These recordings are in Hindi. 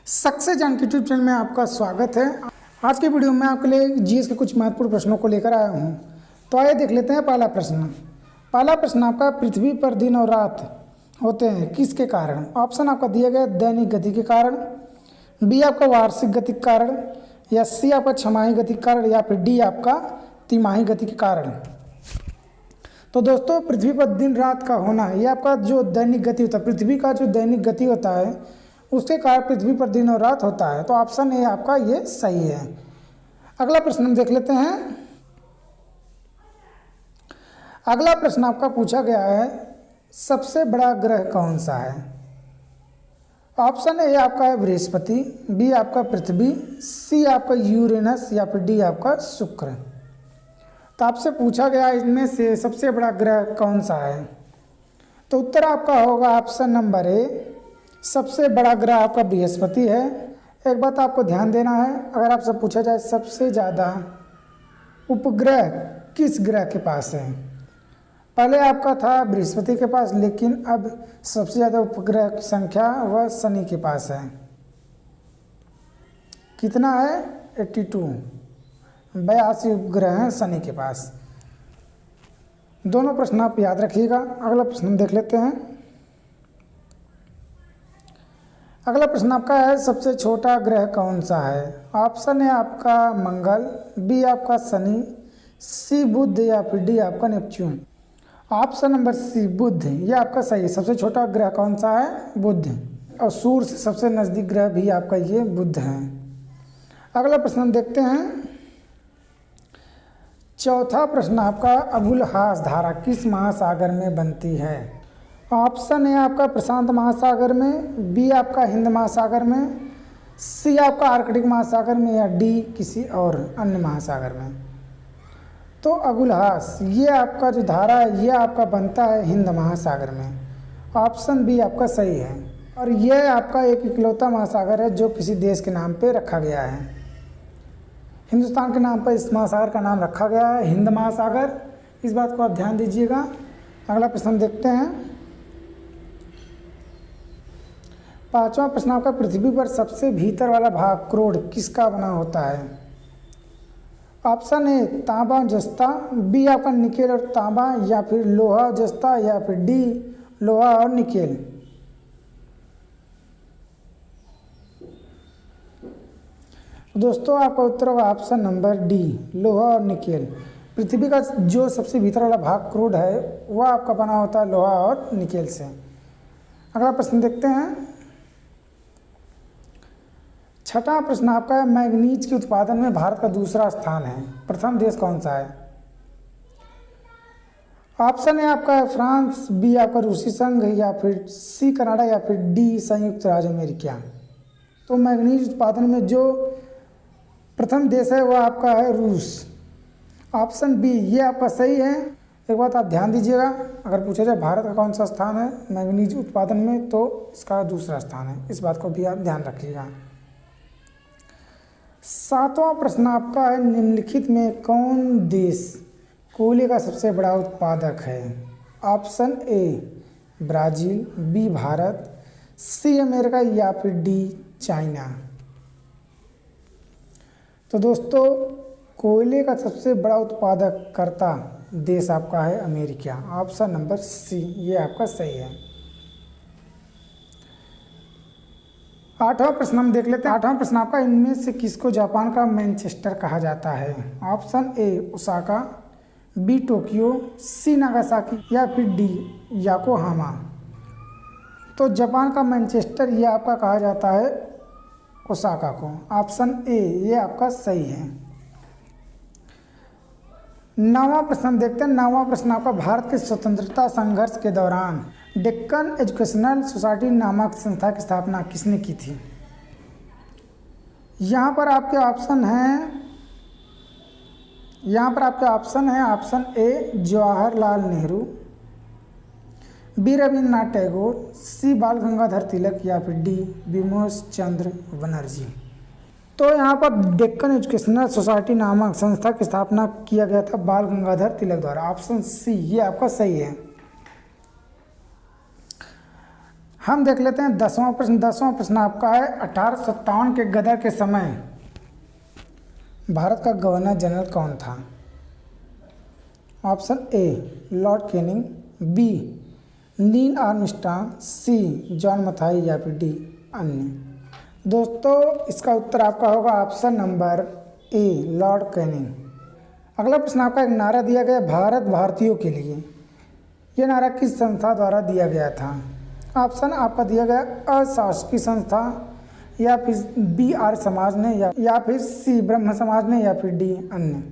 सक्सेस जान के यूट्यूब चैनल में आपका स्वागत है। आज के वीडियो में आपके लिए जीएस के कुछ महत्वपूर्ण प्रश्नों को लेकर आया हूं। तो आइए देख लेते हैं पहला प्रश्न। पहला प्रश्न आपका, पृथ्वी पर दिन और रात होते हैं किसके कारण? ऑप्शन आपका दिया गया दैनिक गति के कारण, बी आपका वार्षिक गति के कारण, या सी आपका छमाही गति के कारण, या फिर डी आपका तिमाही गति के कारण। तो दोस्तों, पृथ्वी पर दिन रात का होना, ये आपका जो दैनिक गति होता है, पृथ्वी का जो दैनिक गति होता है उसके कारण पृथ्वी पर दिन और रात होता है। तो ऑप्शन ए आपका ये सही है। अगला प्रश्न हम देख लेते हैं। अगला प्रश्न आपका पूछा गया है, सबसे बड़ा ग्रह कौन सा है? ऑप्शन ए आपका है बृहस्पति, बी आपका पृथ्वी, सी आपका यूरेनस, या फिर डी आपका शुक्र। तो आपसे पूछा गया इनमें से सबसे बड़ा ग्रह कौन सा है? तो उत्तर आपका होगा ऑप्शन नंबर ए, सबसे बड़ा ग्रह आपका बृहस्पति है। एक बात आपको ध्यान देना है, अगर आपसे पूछा जाए सबसे ज़्यादा उपग्रह किस ग्रह के पास है, पहले आपका था बृहस्पति के पास, लेकिन अब सबसे ज़्यादा उपग्रह की संख्या वह शनि के पास है। कितना है? 82, 82 उपग्रह हैं शनि के पास। दोनों प्रश्न आप याद रखिएगा। अगला प्रश्न हम देख लेते हैं। अगला प्रश्न आपका है, सबसे छोटा ग्रह कौन सा है? ऑप्शन है आपका मंगल, बी आपका शनि, सी बुध, या फिर डी आपका नेपच्यून। ऑप्शन नंबर सी बुध, ये आपका सही है। सबसे छोटा ग्रह कौन सा है? बुध। और सूर्य से सबसे नज़दीक ग्रह भी आपका ये बुध है। अगला प्रश्न हम देखते हैं। चौथा प्रश्न आपका, अबुल-हास धारा किस महासागर में बनती है? ऑप्शन है आपका प्रशांत महासागर में, बी आपका हिंद महासागर में, सी आपका आर्कटिक महासागर में, या डी किसी और अन्य महासागर में। तो अबुल-हास ये आपका जो धारा है ये आपका बनता है हिंद महासागर में। ऑप्शन बी आपका सही है। और यह आपका एक इकलौता महासागर है जो किसी देश के नाम पे रखा गया है। हिंदुस्तान के नाम पर इस महासागर का नाम रखा गया है, हिंद महासागर। इस बात को आप ध्यान दीजिएगा। अगला प्रश्न हम देखते हैं। पांचवा प्रश्न आपका, पृथ्वी पर सबसे भीतर वाला भाग क्रोड किसका बना होता है? ऑप्शन ए तांबा जस्ता, बी आपका निकेल और तांबा, या फिर लोहा जस्ता, या फिर डी लोहा और निकेल। दोस्तों, आपका उत्तर होगा ऑप्शन नंबर डी, लोहा और निकेल। पृथ्वी का जो सबसे भीतर वाला भाग क्रूड है वह आपका बना होता है लोहा और निकेल से। अगला प्रश्न देखते हैं। छठा प्रश्न आपका है, मैग्नीज के उत्पादन में भारत का दूसरा स्थान है, प्रथम देश कौन सा है? ऑप्शन है आपका फ्रांस, बी आपका रूसी संघ, या फिर सी कनाडा, या फिर डी संयुक्त राज्य अमेरिका। तो मैग्नीज उत्पादन में जो प्रथम देश है वह आपका है रूस। ऑप्शन बी ये आपका सही है। एक बात आप ध्यान दीजिएगा, अगर पूछा जाए भारत का कौन सा स्थान है मैग्नीज उत्पादन में, तो इसका दूसरा स्थान है। इस बात को भी आप ध्यान रखिएगा। सातवां प्रश्न आपका है, निम्नलिखित में कौन देश कोयले का सबसे बड़ा उत्पादक है? Option A Brazil, B Bharat, C America, या फिर डी चाइना। तो दोस्तों, कोयले का सबसे बड़ा उत्पादक करता देश आपका है अमेरिका। ऑप्शन नंबर सी ये आपका सही है। आठवां प्रश्न हम देख लेते हैं। आठवां प्रश्न आपका, इनमें से किसको जापान का मैनचेस्टर कहा जाता है? Option A Osaka, B Tokyo, C Nagasaki, या फिर डी याकोहामा। तो जापान का मैनचेस्टर ये आपका कहा जाता है ओसाका को। ऑप्शन ए ये आपका सही है। नौवां प्रश्न हम देखते हैं। नौवां प्रश्न आपका, भारत के स्वतंत्रता संघर्ष के दौरान डेक्कन एजुकेशनल सोसाइटी नामक संस्था की स्थापना किसने की थी? यहाँ पर आपके ऑप्शन हैं, option A Jawaharlal Nehru, B Rabindranath Tagore, C Bal Gangadhar तिलक, या फिर डी बिमोश चंद्र बनर्जी। तो यहाँ पर डेक्कन एजुकेशनल सोसाइटी नामक संस्था की स्थापना किया गया था बाल गंगाधर तिलक द्वारा। ऑप्शन सी ये आपका सही है। हम देख लेते हैं 10वां प्रश्न। 10वां प्रश्न आपका है 1857 के गदर के समय भारत का गवर्नर जनरल कौन था? Option A lord Canning, B Neil Armstrong, C John Mathai या फिर डी अन्य। दोस्तों इसका उत्तर आपका होगा option number A lord Canning. अगला प्रश्न आपका एक नारा दिया गया भारत भारतीयों के लिए। यह नारा किस संस्था द्वारा दिया गया था? ऑप्शन आपका दिया गया अशासकीय संस्था, या फिर बी आर्य समाज ने, या फिर सी ब्रह्म समाज ने, या फिर डी अन्य।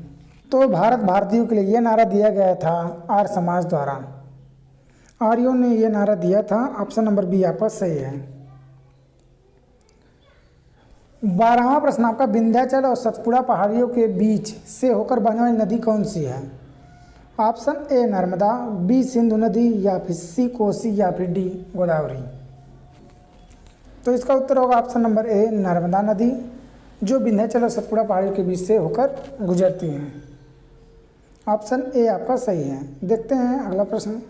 तो भारत भारतीयों के लिए यह नारा दिया गया था आर्य समाज द्वारा। आर्यों ने यह नारा दिया था। ऑप्शन नंबर बी आपका सही है। 12वां प्रश्न आपका विंध्याचल और सतपुड़ा पहाड़ियों के बीच से होकर बहने वाली नदी कौन सी है? Option A Narmada, B Sindhu नदी, या फिर सी कोसी, या फिर डी गोदावरी। तो इसका उत्तर होगा ऑप्शन नंबर ए नर्मदा नदी, जो विंध्याचल और सतपुड़ा पहाड़ियों के बीच से होकर गुजरती है। ऑप्शन ए आपका सही है। देखते हैं अगला प्रश्न।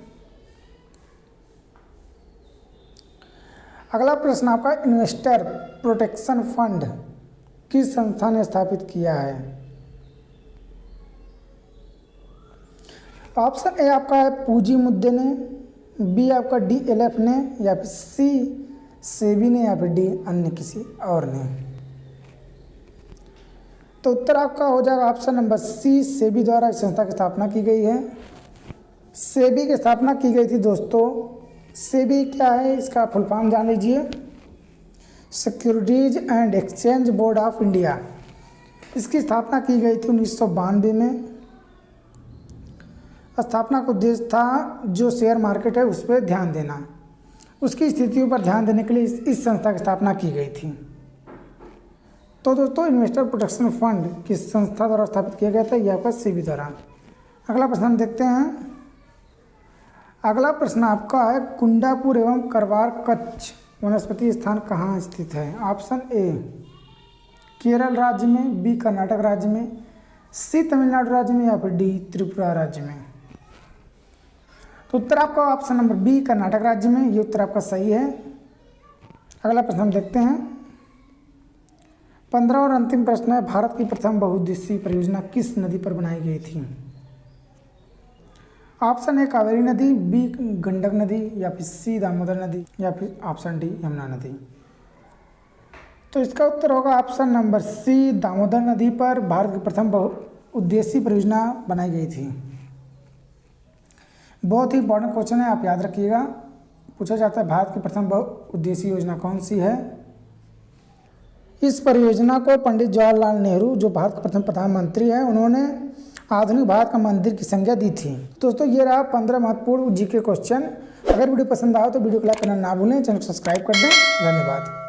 अगला प्रश्न आपका इन्वेस्टर प्रोटेक्शन फंड किस संस्था ने स्थापित किया है? ऑप्शन ए आपका है पूंजी मुद्दे ने, बी आपका DLF ने, या फिर सी सेबी ने, या फिर डी अन्य किसी और ने। तो उत्तर आपका हो जाएगा ऑप्शन नंबर सी सेबी द्वारा इस संस्था की स्थापना की गई है। सेबी की स्थापना की गई थी दोस्तों। सेबी क्या है इसका फुल फॉर्म जान लीजिए, securities and exchange board of India. इसकी स्थापना की गई थी 1992 में। स्थापना का उद्देश्य था जो शेयर मार्केट है उस पर ध्यान देना, उसकी स्थितियों पर ध्यान देने के लिए इस संस्था की स्थापना की गई थी। तो दोस्तों इन्वेस्टर प्रोटेक्शन फंड किस संस्था द्वारा स्थापित किया गया था? यह आपका सेबी द्वारा। अगला प्रश्न हम देखते हैं। अगला प्रश्न आपका है कुंडापुर एवं करवार कच्छ वनस्पति स्थान कहाँ स्थित है? ऑप्शन ए केरल राज्य में, बी कर्नाटक राज्य में, सी तमिलनाडु राज्य में, या फिर डी त्रिपुरा राज्य में। तो उत्तर आपका ऑप्शन नंबर बी कर्नाटक राज्य में। ये उत्तर आपका सही है। अगला प्रश्न हम देखते हैं। 15वां और अंतिम प्रश्न है भारत की प्रथम बहुउद्देशीय परियोजना किस नदी पर बनाई गई थी? ऑप्शन ए कावेरी नदी, बी गंडक नदी, या फिर सी दामोदर नदी, या फिर ऑप्शन डी यमुना नदी। तो इसका उत्तर होगा ऑप्शन नंबर सी दामोदर नदी पर भारत की प्रथम बहुउद्देशीय परियोजना बनाई गई थी। बहुत ही इंपॉर्टेंट क्वेश्चन है, आप याद रखिएगा। पूछा जाता है भारत की प्रथम बहुउद्देशीय योजना कौन सी है? इस परियोजना को पंडित जवाहरलाल नेहरू, जो भारत के प्रथम प्रधानमंत्री हैं, उन्होंने आधुनिक भारत का मंदिर की संज्ञा दी थी। दोस्तों ये रहा 15 महत्वपूर्ण जीके क्वेश्चन। अगर वीडियो पसंद आए तो वीडियो को लाइक करना ना भूलें, चैनल को सब्सक्राइब कर दें। धन्यवाद।